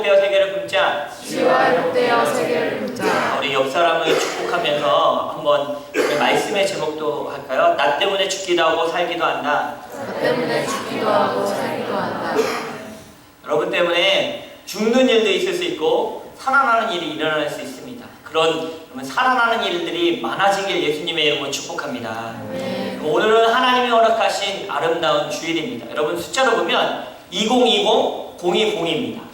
회복되어 세계를 굶자. 지와 회복되어 세계를 굶자. 우리 옆 사람을 축복하면서 한번 말씀의 제목도 할까요? 나 때문에 죽기도 하고 살기도 한다. 나 때문에 죽기도 하고 살기도 한다. 여러분 때문에 죽는 일도 있을 수 있고 살아나는 일이 일어날 수 있습니다. 그런 살아나는 일들이 많아지길 예수님의 이름으로 축복합니다. 오늘은 하나님이 허락하신 아름다운 주일입니다. 여러분 숫자로 보면 2020, 020입니다.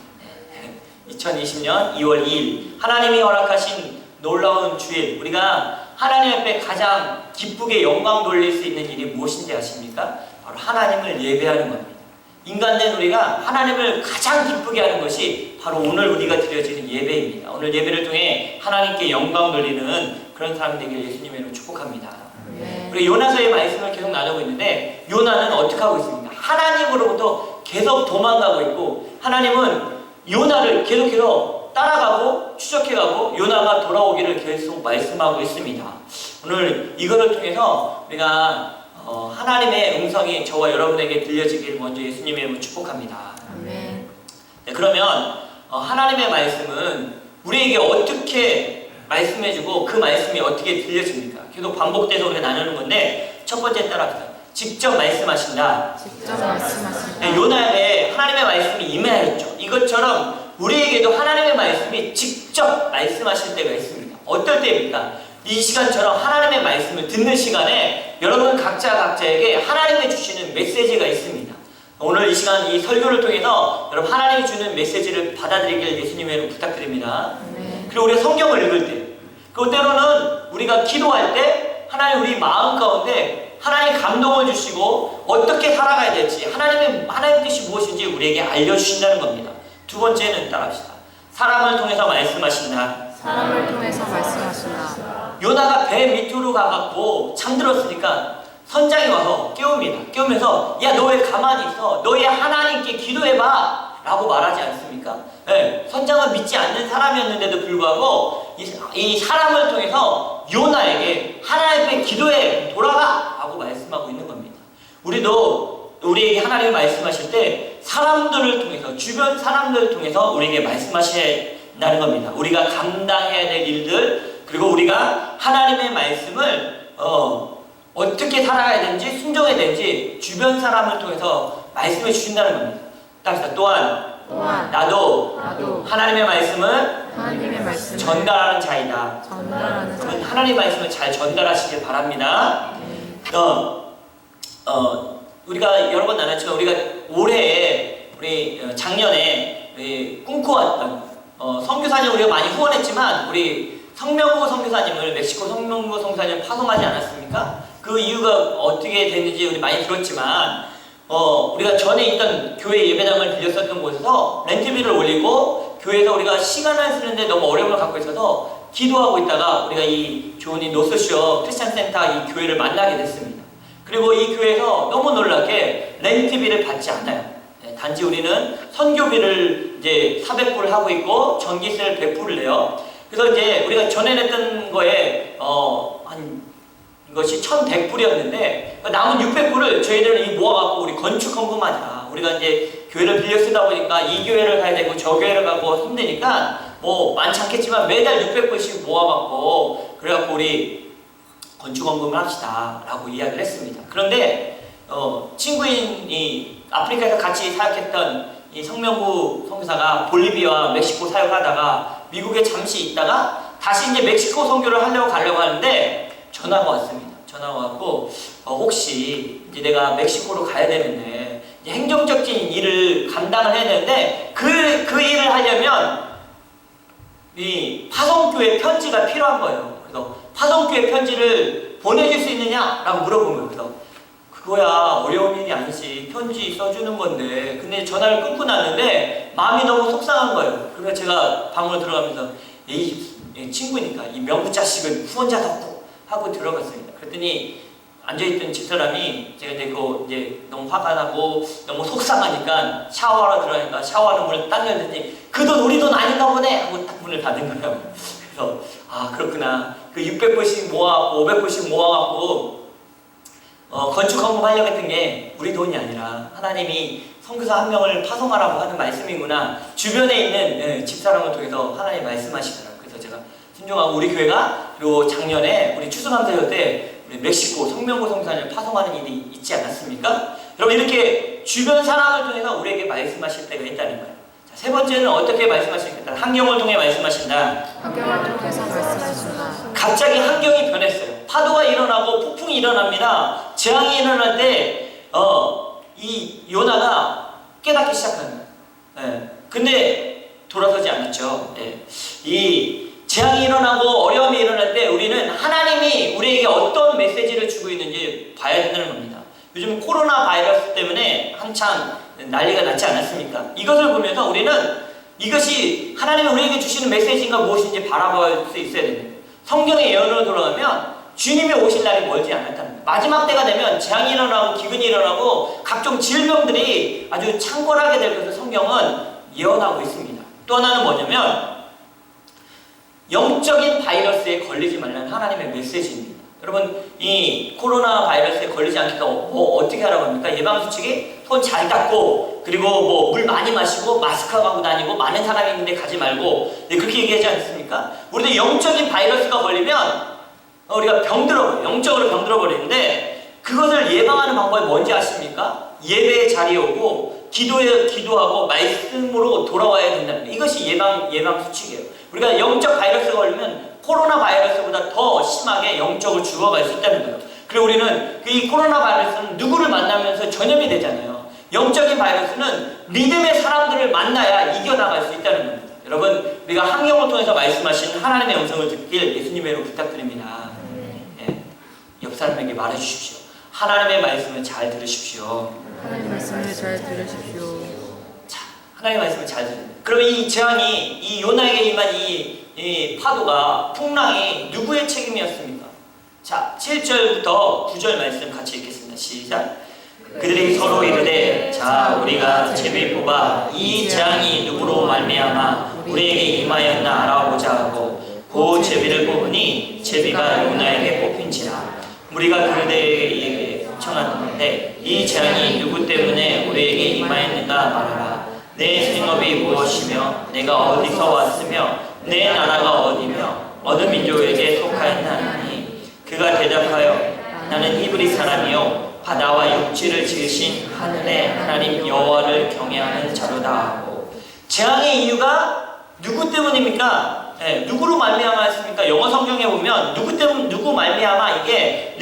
2020년 2월 2일 하나님이 허락하신 놀라운 주일, 우리가 하나님 앞에 가장 기쁘게 영광 돌릴 수 있는 일이 무엇인지 아십니까? 바로 하나님을 예배하는 겁니다. 인간된 우리가 하나님을 가장 기쁘게 하는 것이 바로 오늘 우리가 드려지는 예배입니다. 오늘 예배를 통해 하나님께 영광 돌리는 그런 사람 되길 예수님의 이름으로 축복합니다. 우리 요나서의 말씀을 계속 나누고 있는데, 요나는 어떻게 하고 있습니까? 하나님으로부터 계속 도망가고 있고, 하나님은 요나를 계속해서 따라가고 추적해가고 요나가 돌아오기를 계속 말씀하고 있습니다. 오늘 이거를 통해서 우리가 하나님의 음성이 저와 여러분에게 들려지길 먼저 예수님의 이름으로 축복합니다. 아멘. 네, 그러면 하나님의 말씀은 우리에게 어떻게 말씀해주고 그 말씀이 어떻게 들려집니까? 계속 반복돼서 우리가 나누는 건데, 첫 번째 따라합시다. 직접 말씀하신다. 직접 말씀하신다. 네, 요나에게 하나님의 말씀이 임해야겠죠. 이것처럼 우리에게도 하나님의 말씀이 직접 말씀하실 때가 있습니다. 어떨 때입니까? 이 시간처럼 하나님의 말씀을 듣는 시간에 여러분 각자에게 하나님이 주시는 메시지가 있습니다. 오늘 이 시간 이 설교를 통해서 여러분 하나님이 주는 메시지를 받아들이길 예수님의 이름으로 부탁드립니다. 그리고 우리가 성경을 읽을 때, 그리고 때로는 우리가 기도할 때 하나님 우리 마음 가운데 하나님 감동을 주시고 어떻게 살아가야 될지, 하나님의 뜻이 무엇인지 우리에게 알려주신다는 겁니다. 두 번째는 따라합시다. 사람을 통해서 말씀하신다. 사람을 통해서 말씀하신다. 요나가 배 밑으로 가갖고 잠들었으니까 선장이 와서 깨웁니다. 깨우면서 야, 너 왜 가만히 있어? 너희 하나님께 기도해봐 라고 말하지 않습니까? 네, 선장은 믿지 않는 사람이었는데도 불구하고 이 사람을 통해서 요나에게 하나님 앞에 기도해, 돌아가 라고 말씀하고 있는 겁니다. 우리도 우리에게 하나님이 말씀하실 때 사람들을 통해서, 주변 사람들을 통해서 우리에게 말씀하신다는 겁니다. 우리가 감당해야 될 일들, 그리고 우리가 하나님의 말씀을 어떻게 살아가야 되는지, 순종해야 되는지 주변 사람을 통해서 말씀해 주신다는 겁니다. 또한 나도 하나님의 말씀을 전달하는 자이다. 그러면 하나님의 말씀을 잘 전달하시길 바랍니다. 우리가 여러 번 나눴지만 우리가 올해, 우리 작년에 우리 꿈꿔왔던 선교사님 우리가 많이 후원했지만, 우리 성명구 선교사님을 멕시코 성명구 선교사님 파송하지 않았습니까? 그 이유가 어떻게 됐는지 우리 많이 들었지만, 우리가 전에 있던 교회 예배당을 빌렸었던 곳에서 렌트비를 올리고 교회에서 우리가 시간을 쓰는데 너무 어려움을 갖고 있어서 기도하고 있다가 우리가 이 조은이 노스쇼 크리스찬 센터 이 교회를 만나게 됐습니다. 그리고 이 교회에서 너무 놀랍게 렌트비를 받지 않아요. 단지 우리는 선교비를 이제 400불을 하고 있고 전기세를 100불을 내요. 그래서 이제 우리가 전에 냈던 거에 이것이 1100불이었는데 남은 600불을 저희들은 모아갖고 우리 건축 헌금하자. 우리가 이제 교회를 빌려 쓰다 보니까 이 교회를 가야 되고 저 교회를 가고 힘드니까 뭐 많지 않겠지만 매달 600불씩 모아갖고, 그래갖고 우리 건축 헌금을 합시다 라고 이야기를 했습니다. 그런데 친구인 아프리카에서 같이 사역했던 이 성명구 선교사가 볼리비아와 멕시코 사역하다가 미국에 잠시 있다가 다시 이제 멕시코 선교를 가려고 하는데 전화가 왔습니다. 전화가 왔고 혹시 이제 내가 멕시코로 가야 되는데 이제 행정적인 일을 감당을 해야 되는데 그 일을 하려면 이 파송교회 편지가 필요한 거예요. 그래서 파송교회 편지를 보내줄 수 있느냐라고 물어본 거예요. 그래서 그거야 어려운 일이 아니지, 편지 써주는 건데. 근데 전화를 끊고 났는데 마음이 너무 속상한 거예요. 그래서 제가 방으로 들어가면서 이 친구니까 이 명부 자식은 후원자도 없고 하고 들어갔습니다. 그랬더니 앉아있던 집사람이 제가 이제 너무 화가 나고 너무 속상하니까 샤워하러 들어가니까 샤워하는 문을 딱 열더니 그 돈 우리 돈 아닌가 보네 하고 딱 문을 닫은 거예요. 그래서 아 그렇구나. 그 600불씩 모아갖고 500불씩 모아갖고 건축 헌금하려고 했던 게 우리 돈이 아니라 하나님이 선교사 한 명을 파송하라고 하는 말씀이구나. 주변에 있는 집사람을 통해서 하나님 말씀하시더라고요. 그래서 제가 순종하고 우리 교회가 그리고 작년에 우리 추수감사절 때 우리 멕시코 성명고 선교사를 파송하는 일이 있지 않았습니까? 여러분 이렇게 주변 사람을 통해서 우리에게 말씀하실 때가 있다는 거예요. 자, 세 번째는 어떻게 말씀하시겠다? 환경을 통해 말씀하신다. 환경을 통해서 말씀하신다. 갑자기 환경이 변했어요. 파도가 일어나고 폭풍이 일어납니다. 재앙이 일어날 때 이 요나가 깨닫기 시작하는 거예요. 근데 돌아서지 않았죠. 이 재앙이 일어나고 어려움이 일어날 때 우리는 하나님이 우리에게 어떤 메시지를 주고 있는지 봐야 된다는 겁니다. 요즘 코로나 바이러스 때문에 한참 난리가 났지 않았습니까? 이것을 보면서 우리는 이것이 하나님이 우리에게 주시는 메시지인가 무엇인지 바라볼 수 있어야 됩니다. 성경의 예언으로 돌아가면 주님이 오실 날이 멀지 않았다는 거예요. 마지막 때가 되면 재앙이 일어나고 기근이 일어나고 각종 질병들이 아주 창궐하게 될 것을 성경은 예언하고 있습니다. 또 하나는 뭐냐면 영적인 바이러스에 걸리지 말라는 하나님의 메시지입니다. 여러분 이 코로나 바이러스에 걸리지 않겠다 어떻게 하라고 합니까? 예방수칙이 손 잘 닦고 그리고 물 많이 마시고 마스크 하고 다니고 많은 사람이 있는데 가지 말고 그렇게 얘기하지 않습니까? 우리도 영적인 바이러스가 걸리면 우리가 병들어버려요. 영적으로 병들어버리는데 그것을 예방하는 방법이 뭔지 아십니까? 예배의 자리에 오고 기도하고 말씀으로 돌아와야 된다는 거예요. 이것이 예방 수칙이에요. 우리가 영적 바이러스가 걸리면 코로나 바이러스보다 더 심하게 영적으로 죽어갈 수 있다는 거예요. 그리고 우리는 이 코로나 바이러스는 누구를 만나면서 전염이 되잖아요. 영적인 바이러스는 믿음의 사람들을 만나야 이겨나갈 수 있다는 겁니다. 여러분 우리가 환경을 통해서 말씀하신 하나님의 음성을 듣길 예수님의 이름으로 부탁드립니다. 옆 사람에게 말해주십시오. 하나님의 말씀을 잘 들으십시오. 하나님 말씀을 잘 들으십시오. 자, 하나님의 말씀을 잘 들으십시오. 그러면 이 재앙이 이 요나에게 임한 이 파도가 풍랑이 누구의 책임이었습니까? 자, 7절부터 9절 말씀 같이 읽겠습니다. 시작. 그들이 서로 이르되 자 우리가 제비를 뽑아 이 재앙이 누구로 말미암아 우리에게 임하였나 알아보자 하고 그 제비를 뽑으니 제비가 요나에게 뽑힌지라. 우리가 그들에게 청하는데 이 재앙이 누구 때문에 우리에게 임하였는가 말하라. 내 생업이 무엇이며 내가 어디서 왔으며 내 나라가 어디며 어느 민족에게 속하였나니 그가 대답하여 나는 히브리 사람이요 바다와 육지를 지으신 하늘의 하나님 여호와를 경외하는 자로다 하고. 재앙의 이유가 누구 때문입니까? 누구로 말미암았습니까? 영어 성경에 보면 누구 말미암아 이게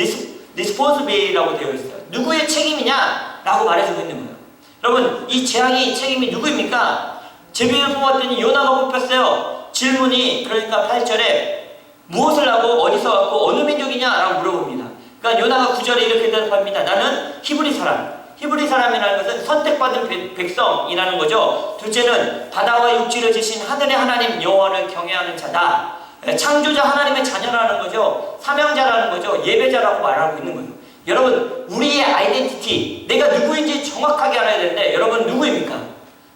responsibility라고 되어 있어요. 누구의 책임이냐라고 말해주고 있는 거예요. 여러분 이 재앙의 책임이 누구입니까? 제비를 뽑았더니 요나가 뽑혔어요. 질문이 그러니까 8절에 무엇을 하고 어디서 왔고 어느 민족이냐라고 물어봅니다. 그러니까 요나가 9절에 이렇게 대답합니다. 나는 히브리 사람. 히브리 사람이라는 것은 선택받은 백성이라는 거죠. 둘째는 바다와 육지를 지신 하늘의 하나님 여호와를 경외하는 자다. 창조자 하나님의 자녀라는 거죠. 사명자라는 거죠. 예배자라고 말하고 있는 거예요. 여러분 우리의 아이덴티티 내가 누구인지 정확하게 알아야 되는데 여러분 누구입니까?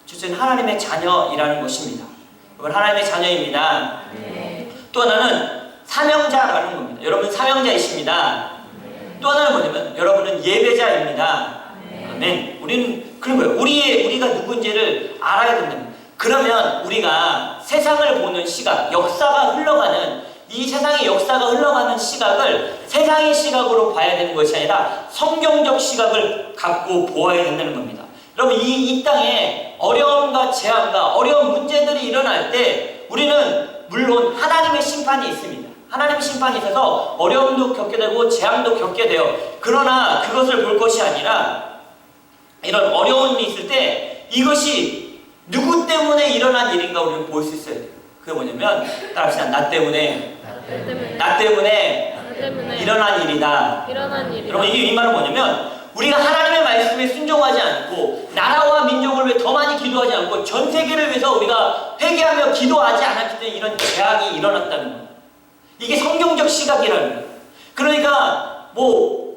첫째는 하나님의 자녀이라는 것입니다. 여러분 하나님의 자녀입니다. 또 하나는 사명자라는 겁니다. 여러분 사명자이십니다. 또 하나는 뭐냐면 여러분은 예배자입니다. 아멘. 우리는 그런 거예요. 우리가 누군지를 알아야 된다는. 그러면 우리가 세상을 보는 시각, 역사가 흘러가는 이 세상의 역사가 흘러가는 시각을 세상의 시각으로 봐야 되는 것이 아니라 성경적 시각을 갖고 보아야 된다는 겁니다. 여러분 이 땅에 어려움과 재앙과 어려운 문제들이 일어날 때 우리는 물론 하나님의 심판이 있습니다. 하나님의 심판이 있어서 어려움도 겪게 되고 재앙도 겪게 돼요. 그러나 그것을 볼 것이 아니라 이런 어려움이 있을 때 이것이 누구 때문에 일어난 일인가 우리는 볼 수 있어야 돼요. 그게 뭐냐면 따라합시다. 나 때문에 일어난 일이다. 여러분 이 말은 뭐냐면 우리가 하나님의 말씀에 순종하지 않고 나라와 민족을 위해 더 많이 기도하지 않고 전 세계를 위해서 우리가 회개하며 기도하지 않았기 때문에 이런 재앙이 일어났다는 거예요. 이게 성경적 시각이라는 거예요. 그러니까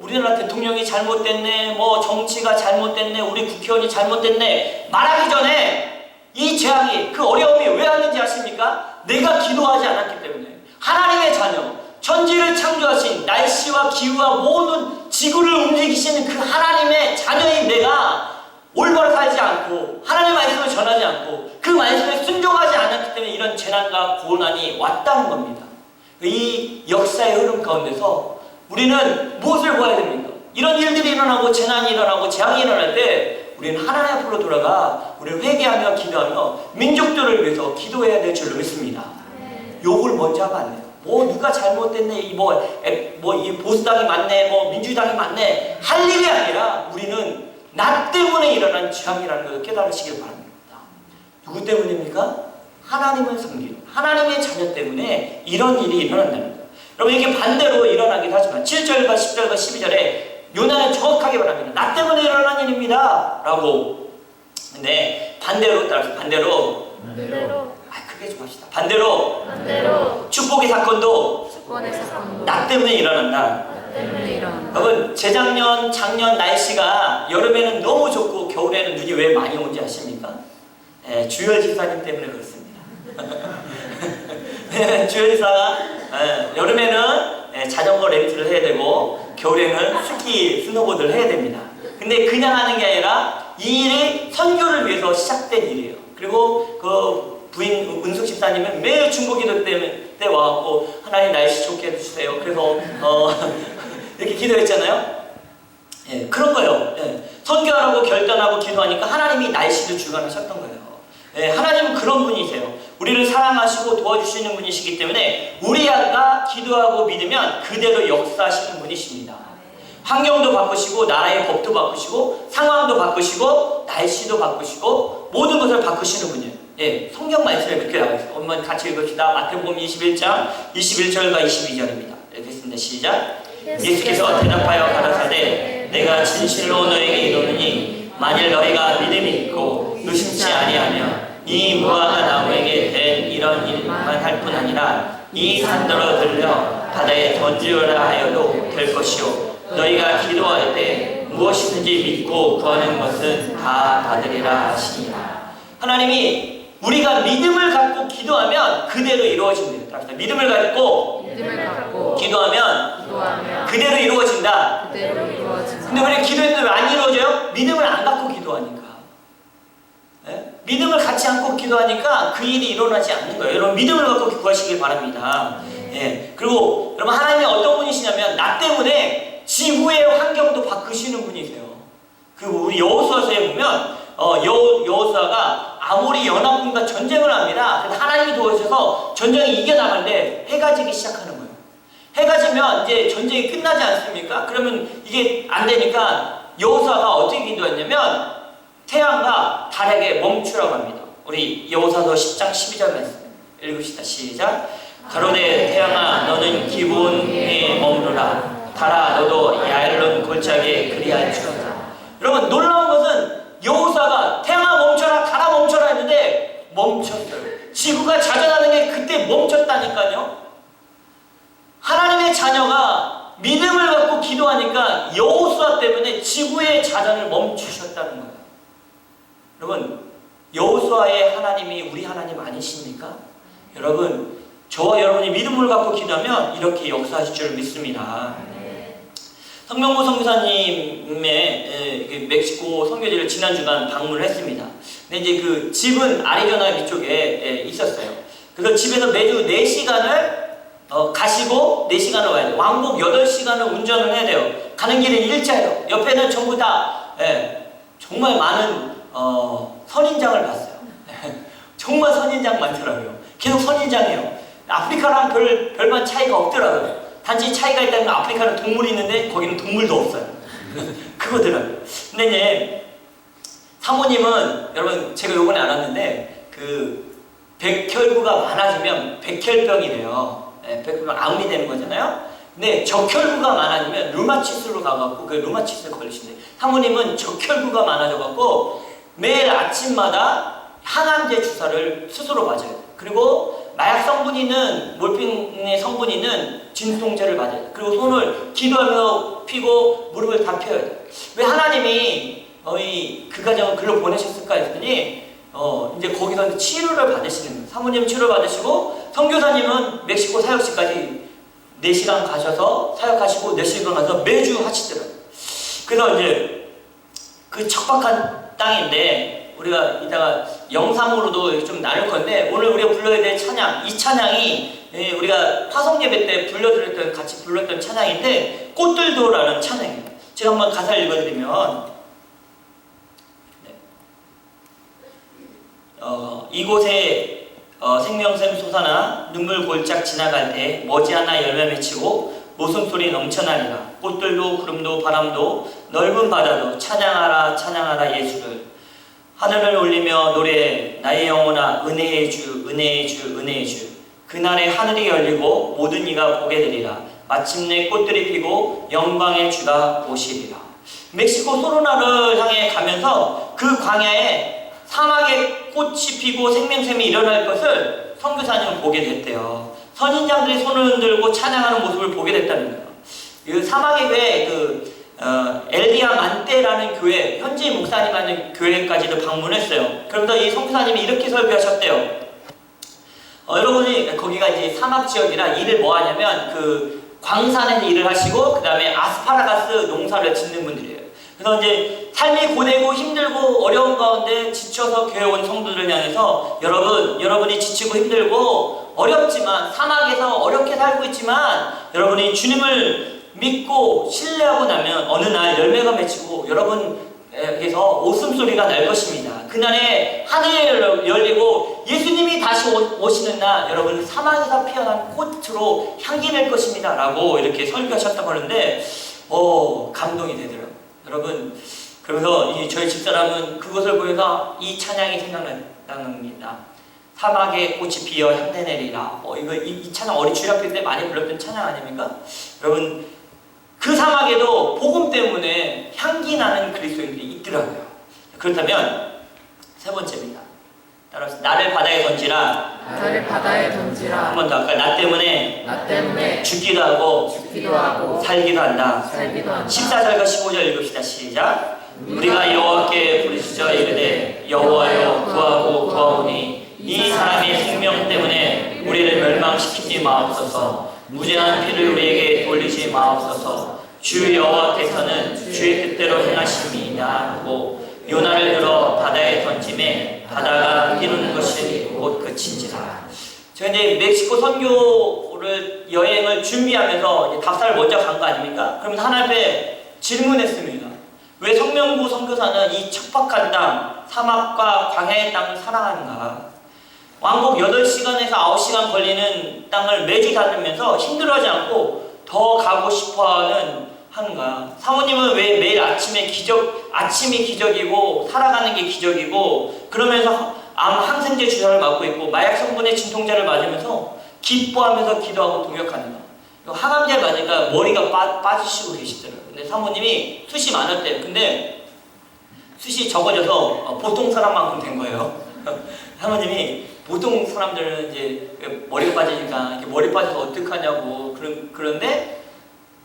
우리나라 대통령이 잘못됐네, 정치가 잘못됐네, 우리 국회의원이 잘못됐네 말하기 전에 이 재앙이 그 어려움이 왜 왔는지 아십니까? 내가 기도하지 않았기 때문에. 하나님의 자녀, 천지를 창조하신 날씨와 기후와 모든 지구를 움직이시는 그 하나님의 자녀인 내가 올바로 살지 않고 하나님의 말씀을 전하지 않고 그 말씀에 순종하지 않았기 때문에 이런 재난과 고난이 왔다는 겁니다. 이 역사의 흐름 가운데서 우리는 무엇을 봐야 됩니까? 이런 일들이 일어나고 재난이 일어나고 재앙이 일어날 때 우리는 하나님 앞으로 돌아가 우리는 회개하며 기도하며 민족들을 위해서 기도해야 될 줄로 믿습니다. 욕을 먼저 하면 안 돼요. 뭐 누가 잘못됐네, 이 보수당이 맞네, 뭐 민주당이 맞네 할 일이 아니라 우리는 나 때문에 일어난 재앙이라는 것을 깨달으시길 바랍니다. 누구 때문입니까? 하나님을 섬기는 하나님의 자녀 때문에 이런 일이 일어난다는 거예요. 여러분 이게 반대로 일어나긴 하지만 7절과 10절과 12절에 요나는 정확하게 말합니다. 나 때문에 일어난 일입니다 라고. 근데 반대로 따라서 반대로 크게 좀 합시다. 반대로 축복의 사건도 나 때문에 일어난다. 여러분 재작년 작년 날씨가 여름에는 너무 좋고 겨울에는 눈이 왜 많이 온지 아십니까? 주열 지사님 때문에 그렇습니다. 주열 지사가 여름에는 자전거 렌트를 해야 되고 겨울에는 스키 스노보드를 해야 됩니다. 근데 그냥 하는 게 아니라 이 일이 선교를 위해서 시작된 일이에요. 그리고 그 부인 은숙 집사님은 매일 중보기도 때 와갖고 하나님 날씨 좋게 해주세요. 그래서 이렇게 기도했잖아요. 예, 그런 거예요. 예, 선교하라고 결단하고 기도하니까 하나님이 날씨도 주관하셨던 거예요. 예, 하나님은 그런 분이세요. 우리를 사랑하시고 도와주시는 분이시기 때문에 우리가 기도하고 믿으면 그대로 역사하시는 분이십니다. 환경도 바꾸시고 나라의 법도 바꾸시고 상황도 바꾸시고 날씨도 바꾸시고 모든 것을 바꾸시는 분이에요. 예, 성경 말씀에 그렇게 나와 있어요. 한번 같이 읽읍시다. 마태복음 21장 21절과 22절입니다. 읽겠습니다. 시작. 예수께서 대답하여 가라사대 내가 진실로 너에게 이르노니 만일 너희가 믿음이 있고 의심치 아니하면 이 무화과 나무에게 된 이런 일만 할 뿐 아니라 이 산더러 들려 바다에 던지어라 하여도 될 것이요 너희가 기도할 때 무엇이든지 믿고 구하는 것은 다 받으리라 하시니라. 하나님이 우리가 믿음을 갖고 기도하면 그대로 이루어집니다. 믿음을 갖고 기도하면 그대로 이루어진다. 근데 우리 기도했는데 왜 안 이루어져요? 믿음을 안 갖고 기도하니까. 네? 믿음을 갖지 않고 기도하니까 그 일이 일어나지 않는 거예요. 여러분 믿음을 갖고 구하시길 바랍니다. 네. 그리고 여러분 하나님이 어떤 분이시냐면 나 때문에 지구의 환경도 바꾸시는 분이세요. 그 우리 여호수아서에 보면 여호수아가 아모리 연합군과 전쟁을 합니다. 그래서 하나님이 도와주셔서 전쟁이 이겨나가는데 해가 지기 시작하는 거예요. 해가 지면 이제 전쟁이 끝나지 않습니까? 그러면 이게 안 되니까 여호수아가 어떻게 기도했냐면 태양과 달에게 멈추라고 합니다. 우리 여호수아서 10장 12절 말씀 읽읍시다. 시작. 가로되 태양아 너는 기본에 머무르라. 달아 너도 얇은 골짜기에 그리할지어다. 여러분 놀라운 것은 여호수아가 태양아 멈춰라 달아 멈춰라 했는데 멈췄어요. 지구가 자전하는 게 그때 멈췄다니까요. 하나님의 자녀가 믿음을 갖고 기도하니까 여호수아 때문에 지구의 자전을 멈추셨다는 거예요. 여러분 여호수아의 하나님이 우리 하나님 아니십니까? 여러분 저와 여러분이 믿음을 갖고 기도하면 이렇게 역사하실 줄 믿습니다. 성명구 선교사님의 멕시코 선교지를 지난주간 방문을 했습니다. 근데 이제 그 집은 아리조나 위쪽에 있었어요. 그래서 집에서 매주 4시간을 가시고 4시간을 와야 돼요. 왕복 8시간을 운전을 해야 돼요. 가는 길은 일자예요. 옆에는 전부 다 정말 많은 선인장을 봤어요. 정말 선인장 많더라고요. 계속 선인장이에요. 아프리카랑 별반 차이가 없더라고요. 단지 차이가 있다는 건 아프리카는 동물이 있는데 거기는 동물도 없어요. 그거더라고요. 근데 이제 사모님은 여러분 제가 요번에 알았는데 그 백혈구가 많아지면 백혈병이래요. 백혈병 암이 되는 거잖아요. 근데 적혈구가 많아지면 류마티스로 가갖고 그 류마티스에 걸리신대요. 사모님은 적혈구가 많아져갖고 매일 아침마다 항암제 주사를 스스로 맞아요. 그리고 마약 성분이 있는 몰핀의 성분이 있는 진통제를 맞아요. 그리고 손을 기도하며 피고 무릎을 다 펴야 돼요. 왜 하나님이 그 가정을 글로 보내셨을까 했더니 이제 거기서 치료를 받으시는 거예요. 사모님 치료 받으시고 선교사님은 멕시코 사역지까지 4시간 가셔서 사역하시고 4시간 가서 매주 하시더라고요. 그래서 이제 그 척박한 땅인데 우리가 이따가 영상으로도 좀 나눌 건데 오늘 우리가 불러야 될 찬양, 이 찬양이 우리가 화성 예배 때 불러드렸던 같이 불렀던 찬양인데 꽃들도라는 찬양이에요. 제가 한번 가사를 읽어드리면 이곳에 생명샘 솟아나 눈물 골짝 지나갈 때 머지않아 열매 맺히고 모순소리 넘쳐나리라. 꽃들도 구름도 바람도 넓은 바다도 찬양하라 찬양하라 예수를. 하늘을 올리며 노래해 나의 영혼아 은혜의 주 은혜의 주 은혜의 주. 그날에 하늘이 열리고 모든 이가 보게 되리라. 마침내 꽃들이 피고 영광의 주가 오시리라. 멕시코 소로나를 향해 가면서 그 광야에 사막에 꽃이 피고 생명샘이 일어날 것을 선교사님은 보게 됐대요. 선인장들이 손을 흔들고 찬양하는 모습을 보게 됐다는 거예요. 그 사막의 교회 엘디아 만떼라는 교회, 현지 목사님 하는 교회까지도 방문했어요. 그러면서 이 선교사님이 이렇게 설교하셨대요. 여러분이 거기가 이제 사막 지역이라 일을 뭐 하냐면 그 광산에서 일을 하시고 그 다음에 아스파라가스 농사를 짓는 분들이에요. 그래서 이제 삶이 고되고 힘들고 어려운 가운데 지쳐서 교회 온 성도들을 향해서 여러분이 지치고 힘들고 어렵지만 사막에서 어렵게 살고 있지만 여러분이 주님을 믿고 신뢰하고 나면 어느 날 열매가 맺히고 여러분에게서 웃음소리가 날 것입니다. 그날에 하늘이 열리고 예수님이 다시 오시는 날 여러분 사막에서 피어난 꽃으로 향기 낼 것입니다 라고 이렇게 설교하셨다고 하는데 감동이 되더라고요. 여러분 그러면서 저희 집사람은 그것을 보면서 이 찬양이 생각납니다. 사막에 꽃이 피어 향내 내리라. 이 찬양 어린 주일학교 때 많이 불렀던 찬양 아닙니까? 여러분 그 사막에도 복음 때문에 향기 나는 그리스도인들이 있더라고요. 그렇다면 세 번째입니다. 따라서 나를 바다에 던지라. 나를 바다에 던지라. 한 번 더 아까 나 때문에 죽기도 하고 살기도 한다. 14절과 15절 읽읍시다. 시작. 우리가 여호와께 부르짖어 이르되 여호와여 구하고 구하오니 이 사람의 생명 때문에 우리를 멸망시키지 마옵소서. 무죄한 피를 우리에게 돌리지 마옵소서. 주 여호와께서는 주의 뜻대로 행하심이다 하고 요나를 들어 바다에 던짐에 바다가 이루는 것이 곧 그친지라. 제가 이제 멕시코 선교를 여행을 준비하면서 답사를 먼저 간 거 아닙니까? 그러면서 하나님께 질문했습니다. 왜 성명구 선교사는 이 척박한 땅, 사막과 광야의 땅을 사랑하는가? 왕복 8시간에서 9시간 걸리는 땅을 매주 다니면서 힘들어하지 않고 더 가고 싶어하는 한가? 사모님은 왜 매일 아침이 기적이고 살아가는 게 기적이고 그러면서 암 항생제 주사를 맞고 있고 마약 성분의 진통제를 맞으면서 기뻐하면서 기도하고 동역하는가? 항암제 맞으니까 머리가 빠지시고 계시더라고요. 근데 사모님이 숱이 많았대요. 근데 숱이 적어져서 보통 사람만큼 된 거예요. 사모님이 보통 사람들은 이제 머리가 빠지니까 머리 빠져서 어떡하냐고 그런데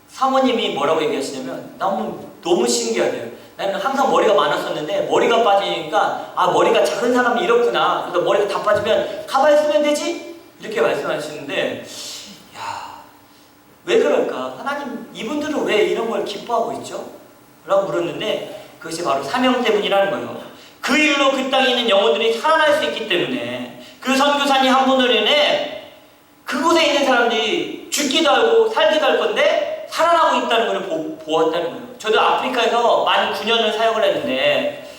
사모님이 뭐라고 얘기하시냐면 너무 신기하대요. 나는 항상 머리가 많았었는데 머리가 빠지니까 머리가 작은 사람이 이렇구나. 그래서 머리가 다 빠지면 가만히 쓰면 되지? 이렇게 말씀하시는데 왜 그럴까? 하나님 이분들은 왜 이런 걸 기뻐하고 있죠? 라고 물었는데 그것이 바로 사명 때문이라는 거예요. 그 일로 그 땅에 있는 영혼들이 살아날 수 있기 때문에 그 선교사님 한 분으로 인해 그곳에 있는 사람들이 죽기도 하고 살기도 할 건데 살아나고 있다는 걸 보았다는 거예요. 저도 아프리카에서 만 9년을 사역을 했는데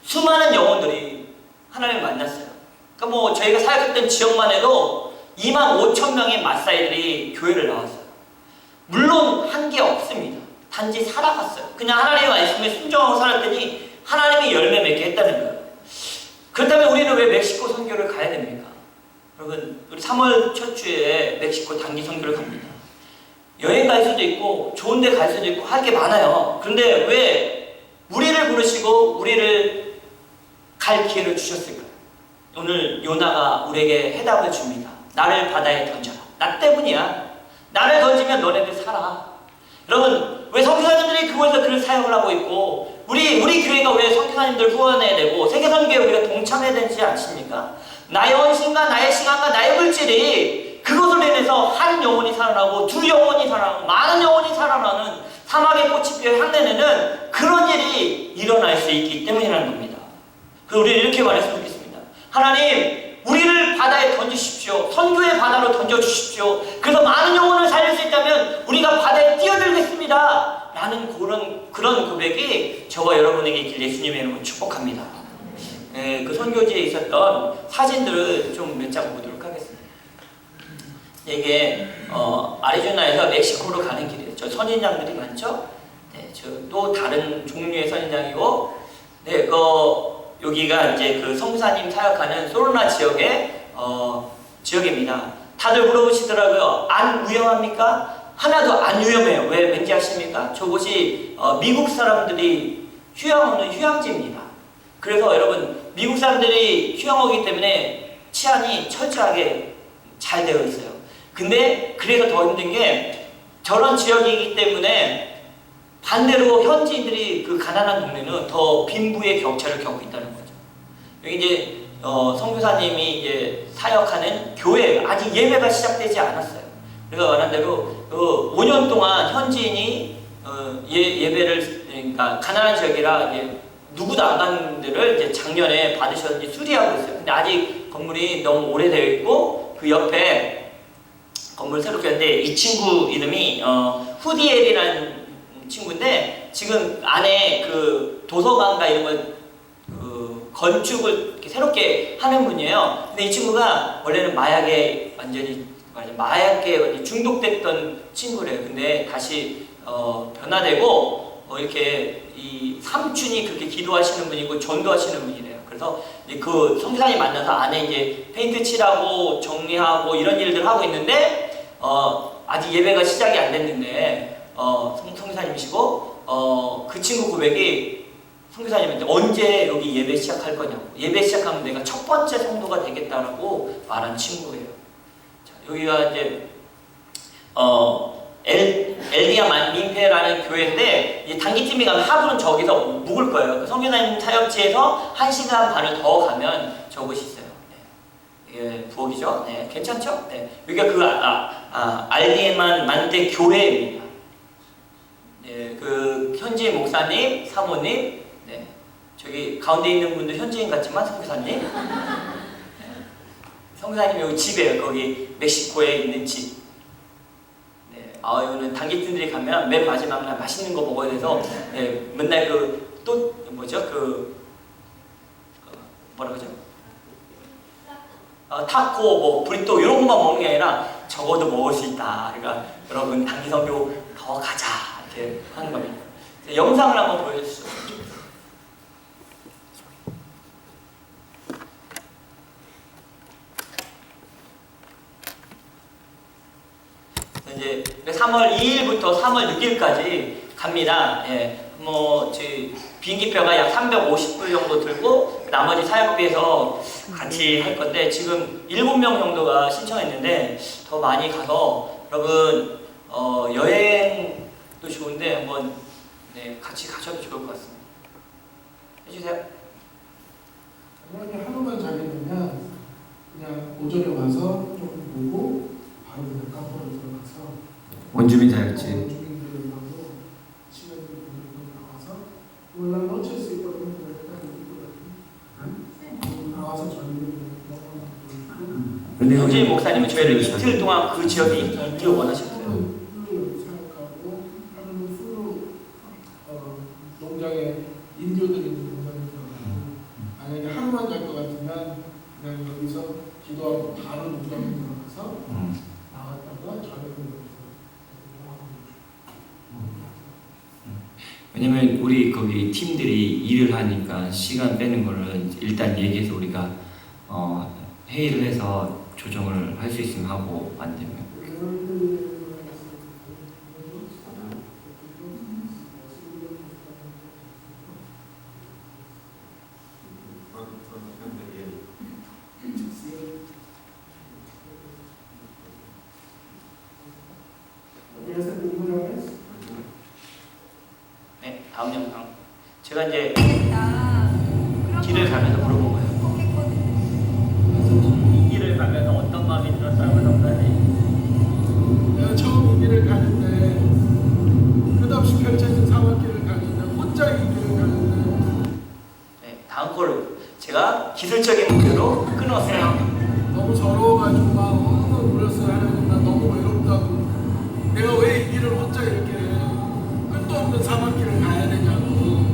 수많은 영혼들이 하나님을 만났어요. 그러니까 저희가 사역했던 지역만 해도 25,000명의 마사이들이 교회를 나왔어요. 물론 한계 없습니다. 단지 살아갔어요. 그냥 하나님의 말씀에 순종하고 살았더니 하나님이 열매 맺게 했다는 거예요. 그렇다면 우리는 왜 멕시코 선교를 가야 됩니까? 여러분 우리 3월 첫 주에 멕시코 단기 선교를 갑니다. 여행 갈 수도 있고 좋은 데 갈 수도 있고 할 게 많아요. 그런데 왜 우리를 부르시고 우리를 갈 기회를 주셨을까요? 오늘 요나가 우리에게 해답을 줍니다. 나를 바다에 던져라. 나 때문이야. 나를 던지면 너네들 살아. 여러분 왜 선교사님들이 그곳에서 그런 사역을 하고 있고 우리 교회가 왜 선교사님들 후원해야 되고 세계선교에 우리가 동참해야 되지 않습니까? 나의 헌신과 나의 시간과 나의 물질이 그것으로 인해서 한 영혼이 살아나고 두 영혼이 살아나고 많은 영혼이 살아나는 사막의 꽃이 피어 향내내는 그런 일이 일어날 수 있기 때문이라는 겁니다. 그래서 우리는 이렇게 말했으면 좋겠습니다. 하나님, 우리를 바다에 던지십시오. 선교의 바다로 던져주십시오. 그래서 많은 영혼을 살릴 수 있다면 우리가 바다에 뛰어들겠습니다. 라는 그런 고백이 저와 여러분에게 있길 예수님의 이름으로 축복합니다. 그 선교지에 있었던 사진들을 좀 몇 장 보도록 하겠습니다. 이게 아리조나에서 멕시코로 가는 길이에요. 저 선인장들이 많죠? 네, 저 또 다른 종류의 선인장이고, 네, 여기가 이제 그 성사님 사역하는 소로나 지역의 지역입니다. 다들 물어보시더라고요. 안 위험합니까? 하나도 안 위험해요. 왜? 왠지 아십니까? 저곳이 미국 사람들이 휴양 오는 휴양지입니다. 그래서 여러분, 미국 사람들이 휴양 오기 때문에 치안이 철저하게 잘 되어 있어요. 근데 그래서 더 힘든 게 저런 지역이기 때문에 반대로 현지인들이 그 가난한 동네는 더 빈부의 격차를 겪고 있다는 거죠. 여기 이제 선교사님이 이제 사역하는 교회 아직 예배가 시작되지 않았어요. 그래서 말한 대로 5년 동안 현지인이 예배를, 그러니까 가난한 지역이라 누구도 안 가는 데를 이제 작년에 받으셨는지 수리하고 있어요. 근데 아직 건물이 너무 오래되어 있고 그 옆에 건물 새롭게 했는데 이 친구 이름이 후디엘이라는 친구인데 지금 안에 그 도서관과 이런 걸 건축을 이렇게 새롭게 하는 분이에요. 근데 이 친구가 원래는 마약에 마약에 중독됐던 친구래요. 근데 다시 변화되고 이렇게 이 삼촌이 그렇게 기도하시는 분이고 전도하시는 분이래요. 그래서 이제 그 선교사님 만나서 안에 이제 페인트 칠하고 정리하고 이런 일들 하고 있는데 아직 예배가 시작이 안 됐는데 선교사님이시고 그 친구 고백이 선교사님한테 언제 여기 예배 시작할 거냐고, 예배 시작하면 내가 첫 번째 성도가 되겠다라고 말한 친구예요. 자, 여기가 이제 엘디아 민페라는 교회인데 이제 단기팀이 가면 하루는 저기서 묵을 거예요. 그 선교사님 사역지에서 1시간 반을 더 가면 저곳이 있어요. 네. 부엌이죠. 네, 괜찮죠? 네. 여기가 그 알디에만 만대 교회입니다. 네, 그 현지인 목사님, 사모님, 네, 저기 가운데 있는 분도 현지인 같지만 선교사님, 네. 선교사님 여기 집이에요. 거기 멕시코에 있는 집. 네, 여기는 단기팀들이 가면 맨 마지막 날 맛있는 거 먹어야 돼서 네, 맨날 뭐라 그러죠? 타코, 브리또 이런 것만 먹는 게 아니라 적어도 먹을 수 있다. 그러니까 여러분 단기 선교 더 가자 이렇게 하는 겁니다. 영상을 한번 보여주시죠. 이제 3월 2일부터 3월 6일까지 갑니다. 예, 저희 비행기표가 약 350불 정도 들고 나머지 사역비에서 같이 할 건데 지금 7명 정도가 신청했는데 더 많이 가서 여러분 여행도 좋은데 한번 같이 가셔도 좋을 것 같습니다. 해주세요. 만약에 하루만 자게 되면 그냥 오전에 와서 조금 보고 바로 그냥 카페로 들어가서 원주민 자격증 원주민들하고 친구들 나와서 물론 놓칠 수 있거든요. 나와서 저희를 현지인 목사님은 저희를 이틀 동안 그 지역에 있길 원하셨어요. 생각하고 하루는 풀로 농장에 인조들이 있는 농장에 들어가고 만약에 하루만 갈 것 같으면 그냥 여기서 기도하고 바로 농장에 들어가서 나왔다가 저녁에 왜냐면 우리 거기 팀들이 일을 하니까 시간 빼는 거를 일단 얘기해서 우리가 회의를 해서 조정을 할 수 있으면 하고 안 되면 네, 다음 영상. 제가 이제 길을 가면서 물어본 거예요. 이 길을 가면서 어떤 마음이 들었다고 생각하니? 내가 처음 이 길을 가는데 끝없이 너무 서러워가지고 막 엉엉 울었어요. 하나님 나 너무 외롭다고. 내가 왜 이 길을 혼자 이렇게 끝도 없는 사막길을 가야 되냐고.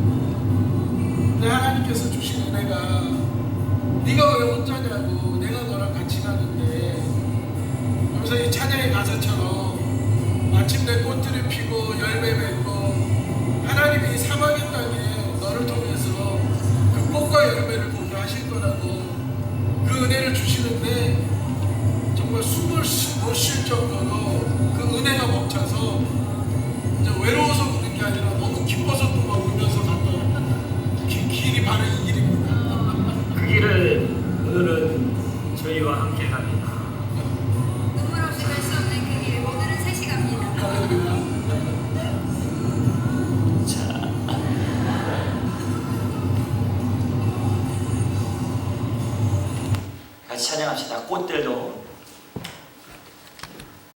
근데 하나님께서 주신 은혜가 네가 왜 혼자냐고. 내가 너랑 같이 가는데. 그래서 이 찬양의 가사처럼 마침내 꽃들이 피고 열매 맺고 하나님이 이 사막의 땅에 너를 통해서 그 꽃과 열매를 보게 하실 거라고 그 은혜를 주시는데 정말 숨을 못 쉴 정도로 그 은혜가 벅차서 이제 외로워서 우는 게 아니라 너무 기뻐서 또 막 울면서 갔던 길이 바로 이 길입니다. 그 길을 오늘은 저희와 함께 갑니다. 눈물 없이 갈 수 없는 그 길, 오늘은 셋이 갑니다. 자, 같이 찬양합시다. 꽃들도